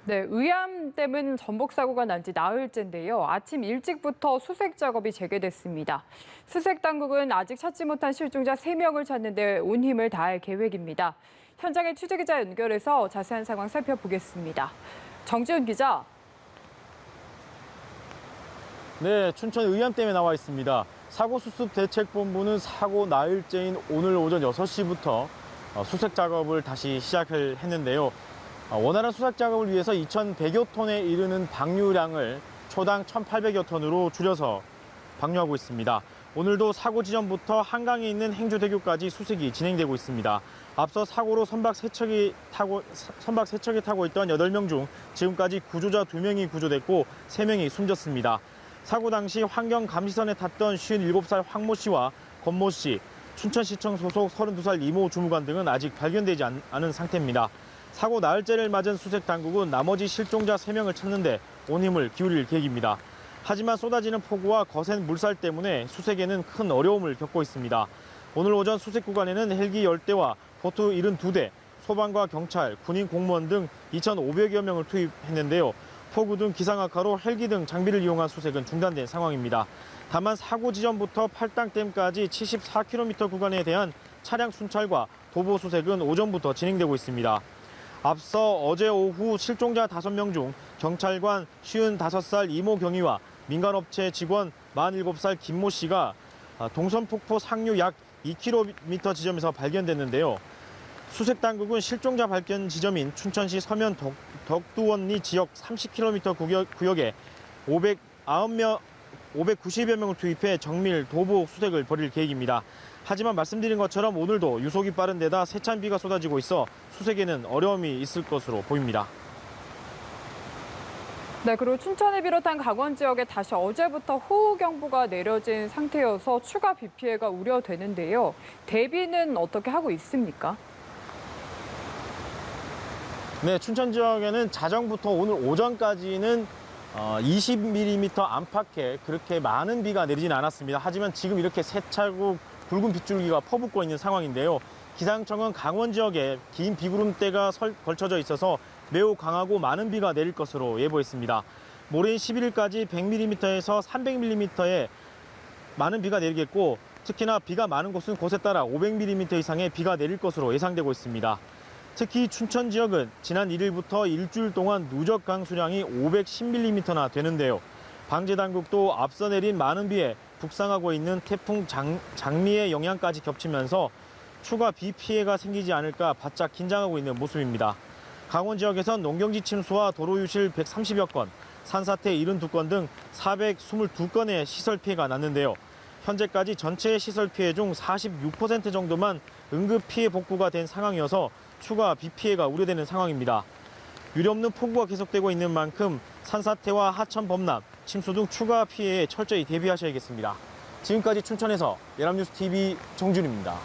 네, 의암댐은 전복 사고가 난 지 나흘째인데요. 아침 일찍부터 수색 작업이 재개됐습니다. 수색 당국은 아직 찾지 못한 실종자 3명을 찾는 데 온 힘을 다할 계획입니다. 현장에 취재기자 연결해서 자세한 상황 살펴보겠습니다. 정지훈 기자. 네, 춘천 의암댐에 나와 있습니다. 사고수습대책본부는 사고 나흘째인 오늘 오전 6시부터 수색 작업을 다시 시작을 했는데요. 원활한 수색 작업을 위해서 2,100여 톤에 이르는 방류량을 초당 1,800여 톤으로 줄여서 방류하고 있습니다. 오늘도 사고 지점부터 한강에 있는 행주대교까지 수색이 진행되고 있습니다. 앞서 사고로 선박 세척이 타고 있던 8명 중 지금까지 구조자 2명이 구조됐고 3명이 숨졌습니다. 사고 당시 환경감시선에 탔던 57살 황모 씨와 권모 씨, 춘천시청 소속 32살 이모 주무관 등은 아직 발견되지 않은 상태입니다. 사고 나흘째를 맞은 수색 당국은 나머지 실종자 3명을 찾는 데 온 힘을 기울일 계획입니다. 하지만 쏟아지는 폭우와 거센 물살 때문에 수색에는 큰 어려움을 겪고 있습니다. 오늘 오전 수색 구간에는 헬기 10대와 보트 72대, 소방과 경찰, 군인 공무원 등 2,500여 명을 투입했는데요. 폭우 등 기상 악화로 헬기 등 장비를 이용한 수색은 중단된 상황입니다. 다만 사고 지점부터 팔당댐까지 74km 구간에 대한 차량 순찰과 도보 수색은 오전부터 진행되고 있습니다. 앞서 어제 오후 실종자 5명 중 경찰관 55살 이모 경위와 민간업체 직원 47살 김모 씨가 동선폭포 상류 약 2km 지점에서 발견됐는데요. 수색당국은 실종자 발견 지점인 춘천시 서면 덕두원리 지역 30km 구역에 590여 명을 투입해 정밀 도보 수색을 벌일 계획입니다. 하지만 말씀드린 것처럼 오늘도 유속이 빠른 데다 세찬 비가 쏟아지고 있어 수색에는 어려움이 있을 것으로 보입니다. 네, 그리고 춘천을 비롯한 강원 지역에 다시 어제부터 호우경보가 내려진 상태여서 추가 비 피해가 우려되는데요. 대비는 어떻게 하고 있습니까? 네, 춘천 지역에는 자정부터 오늘 오전까지는 20mm 안팎의 그렇게 많은 비가 내리진 않았습니다. 하지만 지금 이렇게 세차고 굵은 빗줄기가 퍼붓고 있는 상황인데요. 기상청은 강원 지역에 긴 비구름대가 걸쳐져 있어서 매우 강하고 많은 비가 내릴 것으로 예보했습니다. 모레인 11일까지 100mm에서 300mm의 많은 비가 내리겠고 특히나 비가 많은 곳은 곳에 따라 500mm 이상의 비가 내릴 것으로 예상되고 있습니다. 특히 춘천 지역은 지난 1일부터 일주일 동안 누적 강수량이 510mm나 되는데요. 방재당국도 앞서 내린 많은 비에 북상하고 있는 태풍 장미의 영향까지 겹치면서 추가 비 피해가 생기지 않을까 바짝 긴장하고 있는 모습입니다. 강원 지역에선 농경지 침수와 도로 유실 130여 건, 산사태 72건 등 422건의 시설 피해가 났는데요. 현재까지 전체 시설 피해 중 46% 정도만 응급 피해 복구가 된 상황이어서 추가 비 피해가 우려되는 상황입니다. 유례없는 폭우가 계속되고 있는 만큼 산사태와 하천 범람, 침수 등 추가 피해에 철저히 대비하셔야겠습니다. 지금까지 춘천에서 연합뉴스TV 정준입니다.